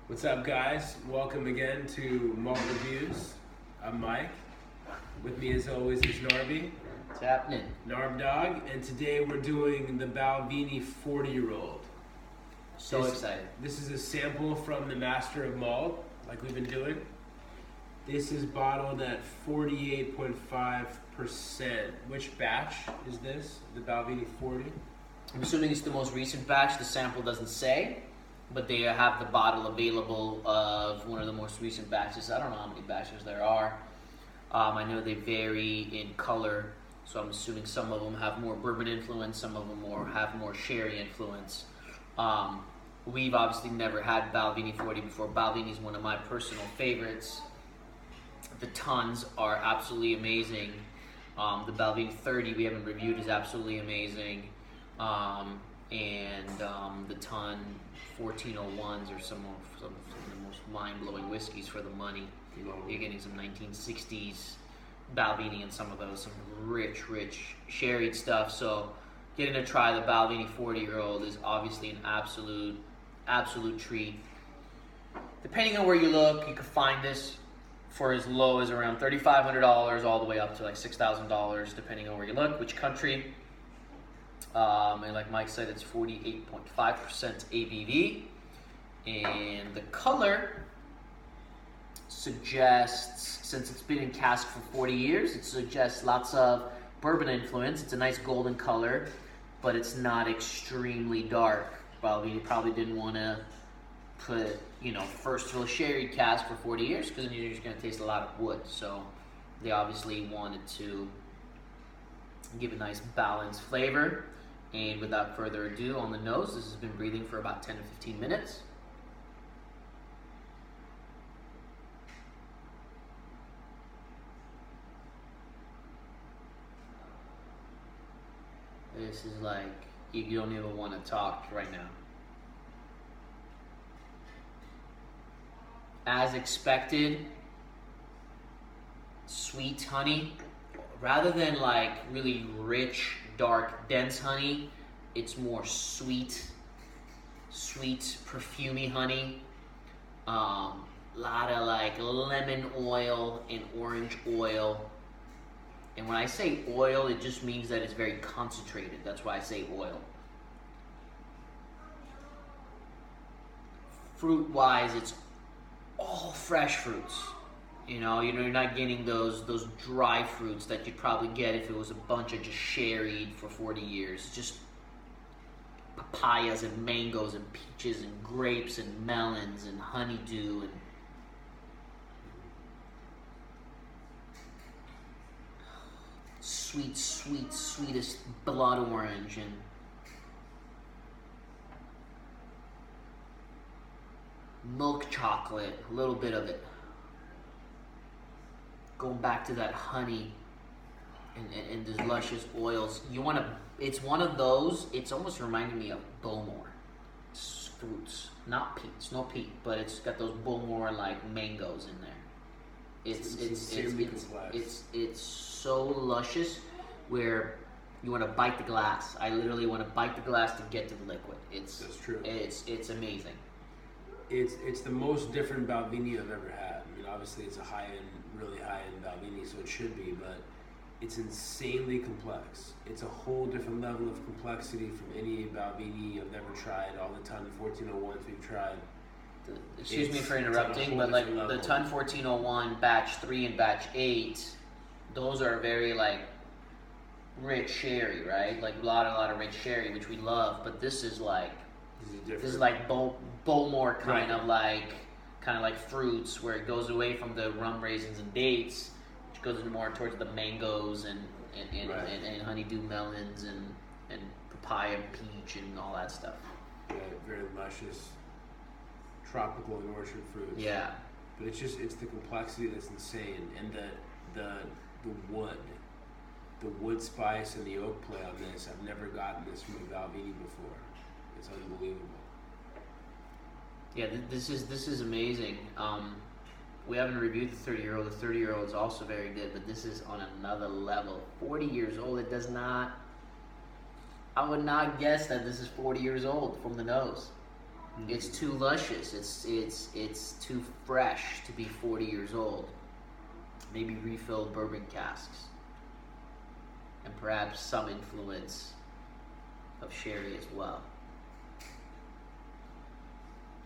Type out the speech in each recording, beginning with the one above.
What's up, guys? Welcome again to Malt Reviews. I'm Mike. With me, as always, is Narby. What's happening? Narb Dog, and today we're doing the Balvenie 40-year-old. So excited. This is a sample from the Master of Malt, like we've been doing. This is bottled at 48.5%. Which batch is this? The Balvenie 40? I'm assuming it's the most recent batch. The sample doesn't say, but they have the bottle available of one of the most recent batches. I don't know how many batches there are. I know they vary in color, so I'm assuming some of them have more bourbon influence, some of them have more sherry influence. We've obviously never had Balvenie 40 before. Balvenie is one of my personal favorites. The tons are absolutely amazing. The Balvenie 30 we haven't reviewed is absolutely amazing. The ton 1401s are some of the most mind-blowing whiskeys for the money. You're getting some 1960s Balvenie and some of those, some rich sherried stuff. So getting to try the Balvenie 40-year-old is obviously an absolute treat. Depending on where you look, you can find this for as low as around $3,500 all the way up to like $6,000, depending on where you look, which country. And like Mike said, it's 48.5% ABV. And the color suggests, since it's been in cask for 40 years, it suggests lots of bourbon influence. It's a nice golden color, but it's not extremely dark. Balvenie probably didn't want to put, first fill sherry cask for 40 years because then you're just going to taste a lot of wood. So they obviously wanted to give a nice balanced flavor. And without further ado, on the nose, this has been breathing for about 10 to 15 minutes. This is like, you don't even want to talk right now. As expected, sweet honey. Rather than like really rich, dark, dense honey, it's more sweet, perfumey honey. Lot of like lemon oil and orange oil. And when I say oil, it just means that it's very concentrated. That's why I say oil. Fruit-wise, it's all fresh fruits. You're not getting those dry fruits that you'd probably get if it was a bunch of just sherried for 40 years. Just papayas and mangoes and peaches and grapes and melons and honeydew and sweetest blood orange and milk chocolate, a little bit of it. Going back to that honey and these luscious oils, it's one of those, it's almost reminding me of Bowmore. It's fruits, not peat, it's no peat, but it's got those Bowmore like mangoes in there. It's so luscious where you want to bite the glass. I literally want to bite the glass to get to the liquid. That's true. It's amazing. It's the most different Balvenie I've ever had. I mean, obviously it's a really high-end Balvenie, so it should be, but it's insanely complex. It's a whole different level of complexity from any Balvenie I've ever tried. All the ton 1401s we've tried. Excuse me for interrupting, but like the ton 1401, batch 3 and batch 8, those are very like rich sherry, right? Like a lot of rich sherry, which we love, but this is like Bowmore kind of like fruits, where it goes away from the rum, raisins, and dates, which goes more towards the mangoes and honeydew melons and papaya, peach, and all that stuff. Yeah, very luscious, tropical and orchard fruits. Yeah, but it's the complexity that's insane, and the wood spice and the oak play on this. I've never gotten this from a Balvenie before. It's unbelievable. Yeah, this is amazing. We haven't reviewed the 30-year-old. The 30-year-old is also very good, but this is on another level. 40 years old. I would not guess that this is 40 years old from the nose. It's too luscious. It's too fresh to be 40 years old. Maybe refill bourbon casks, and perhaps some influence of sherry as well.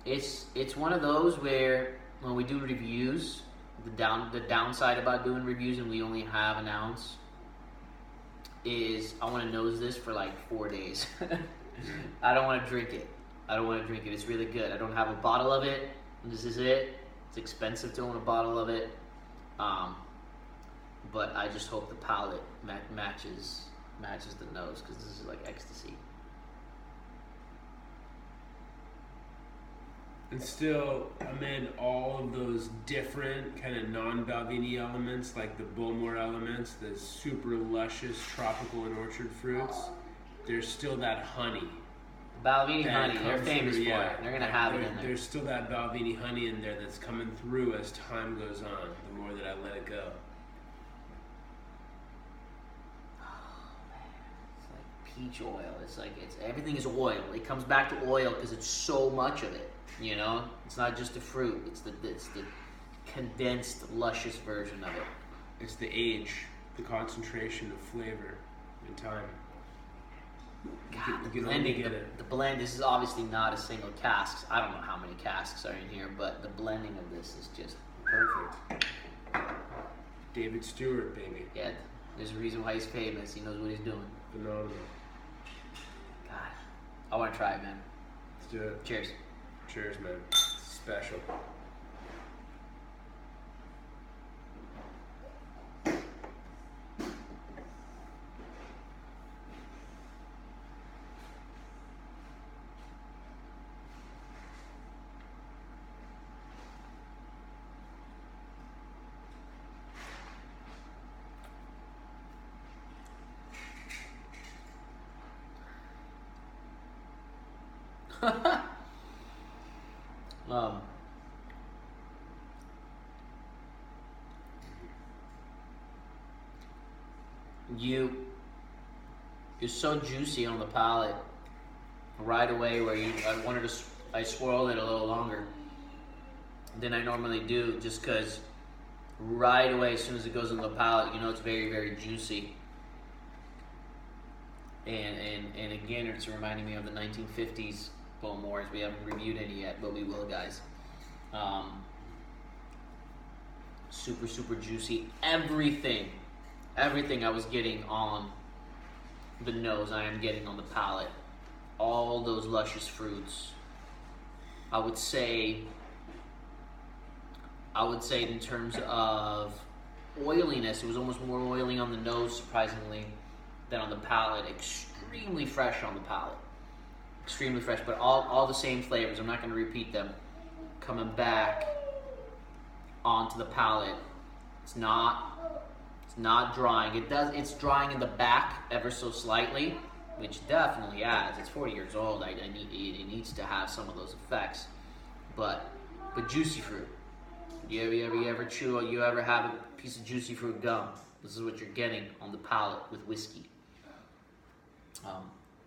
It's one of those where when we do reviews, the downside about doing reviews and we only have an ounce is I want to nose this for like 4 days. I don't want to drink it. It's really good. I don't have a bottle of it. This is it. It's expensive to own a bottle of it. But I just hope the palate matches the nose, because this is like ecstasy. And still, amid all of those different kind of non-Balvenie elements, like the Bowmore elements, the super luscious tropical and orchard fruits, there's still that honey. Balvenie honey, they're famous for it. They're going to have it in there. There's still that Balvenie honey in there that's coming through as time goes on, the more that I let it go. Peach oil. It's everything is oil. It comes back to oil because it's so much of it. You know, it's not just the fruit. It's the condensed, luscious version of it. It's the age, the concentration of flavor and time. God, the blending. The blend. This is obviously not a single cask. I don't know how many casks are in here, but the blending of this is just perfect. David Stewart, baby. Yeah, there's a reason why he's famous. He knows what he's doing. Phenomenal. God, I want to try it, man. Let's do it. Cheers. Cheers, man. It's special. You're so juicy on the palate right away where I swirled it a little longer than I normally do, just because right away as soon as it goes on the palate, you know it's very, very juicy. And again, it's reminding me of the 1950s Bowmores. We haven't reviewed any yet, but we will, guys. Super, super juicy. Everything I was getting on the nose, I am getting on the palate. All those luscious fruits. I would say in terms of oiliness, it was almost more oily on the nose, surprisingly, than on the palate. Extremely fresh on the palate. Extremely fresh, but all the same flavors. I'm not going to repeat them. Coming back onto the palate. It's not drying. It's drying in the back ever so slightly, which definitely adds. It's 40 years old. It needs to have some of those effects. But juicy fruit. You ever have a piece of juicy fruit gum? This is what you're getting on the palate with whiskey.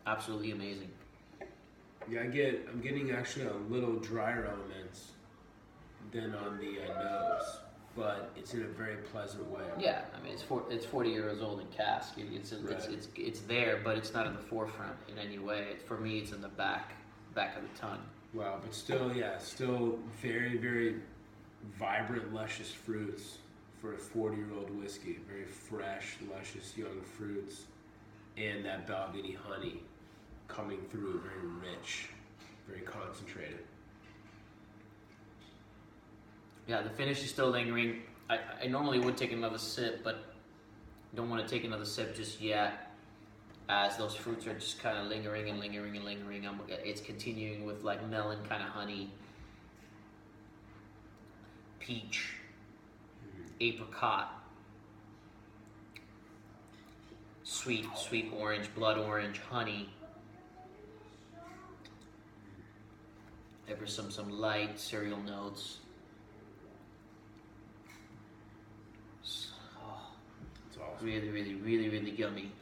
Absolutely amazing. Yeah, I'm getting actually a little drier elements than on the nose, but it's in a very pleasant way. Yeah, I mean it's 40 years old in cask. It's there, but it's not in the forefront in any way. For me, it's in the back of the tongue. Wow, but still very, very vibrant, luscious fruits for a 40-year-old whiskey. Very fresh, luscious young fruits, and that Balvenie honey coming through, very rich, very concentrated. Yeah, the finish is still lingering. I normally would take another sip, but don't want to take another sip just yet, as those fruits are just kind of lingering. It's continuing with like melon kind of honey, peach, apricot, sweet orange, blood orange, honey. Ever some light cereal notes. Really yummy.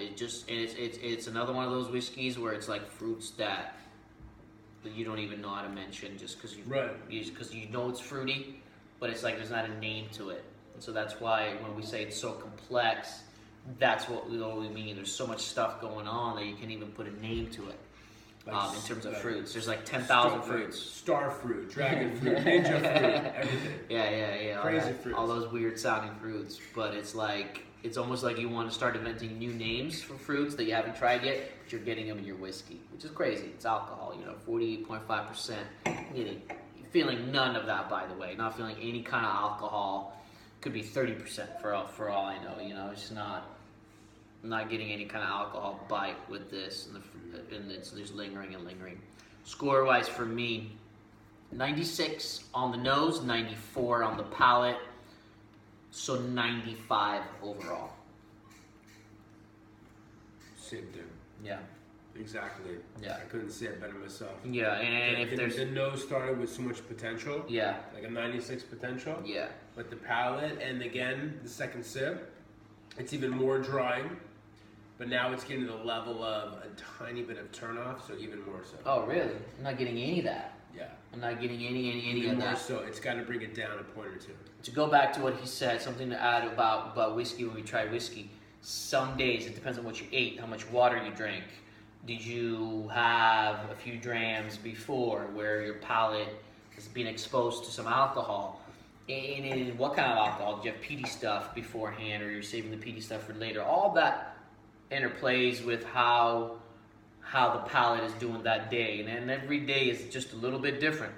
It's another one of those whiskeys where it's like fruits that that you don't even know how to mention just because Right. you know it's fruity, but it's like there's not a name to it. And so that's why when we say it's so complex, that's what we mean. There's so much stuff going on that you can't even put a name to it. Like, in terms of fruits, there's like 10,000 fruits. Star fruit, dragon fruit, ninja fruit, everything. Yeah. Crazy fruits. All those weird sounding fruits. But it's like, it's almost like you want to start inventing new names for fruits that you haven't tried yet, but you're getting them in your whiskey, which is crazy. It's alcohol, 48.5%. Feeling none of that, by the way. Not feeling any kind of alcohol. Could be 30% for all I know. It's not. I'm not getting any kind of alcohol bite with this, and it's just lingering and lingering. Score-wise for me, 96 on the nose, 94 on the palate, so 95 overall. Same thing. Yeah. Exactly. Yeah. I couldn't say it better myself. Yeah, and if there's... The nose started with so much potential. Yeah. Like a 96 potential. Yeah. But the palate, and again, the second sip, it's even more drying. But now it's getting to the level of a tiny bit of turnoff, so even more so. Oh, really? I'm not getting any of that. Yeah. I'm not getting any Even of more that. so, it's got to bring it down a point or two. To go back to what he said, something to add about whiskey when we try whiskey. Some days, it depends on what you ate, how much water you drank. Did you have a few drams before where your palate has been exposed to some alcohol? And what kind of alcohol? Did you have peaty stuff beforehand, or you're saving the peaty stuff for later? All that interplays with how the palate is doing that day, and every day is just a little bit different.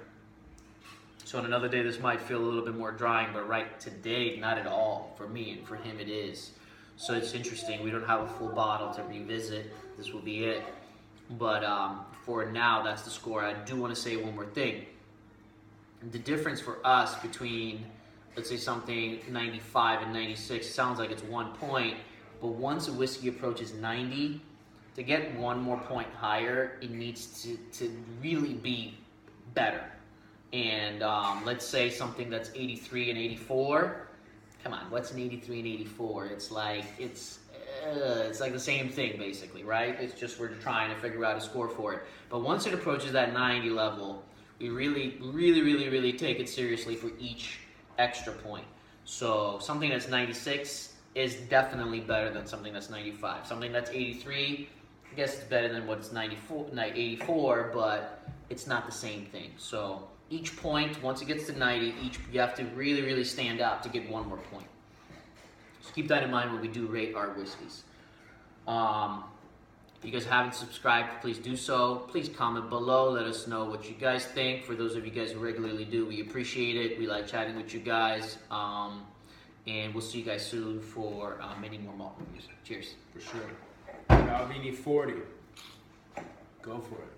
So on another day, this might feel a little bit more drying, but right today, not at all. For me and for him, it is. So it's interesting. We don't have a full bottle to revisit. This will be it. But for now, that's the score. I do want to say one more thing. The difference for us between, let's say, something 95 and 96 sounds like it's 1 point. But once a whiskey approaches 90, to get 1 more point higher, it needs to really be better. And let's say something that's 83 and 84. Come on, what's an 83 and 84? It's like the same thing, basically, right? It's just we're trying to figure out a score for it. But once it approaches that 90 level, we really take it seriously for each extra point. So something that's 96 is definitely better than something that's 95. Something that's 83, I guess it's better than what's 84, but it's not the same thing. So each point, once it gets to 90, you have to really stand out to get 1 more point. So keep that in mind when we do rate our whiskeys. If you guys haven't subscribed, please do so. Please comment below. Let us know what you guys think. For those of you guys who regularly do, we appreciate it. We like chatting with you guys. And we'll see you guys soon for many more malt reviews. Cheers. For sure. Balvenie 40. Go for it.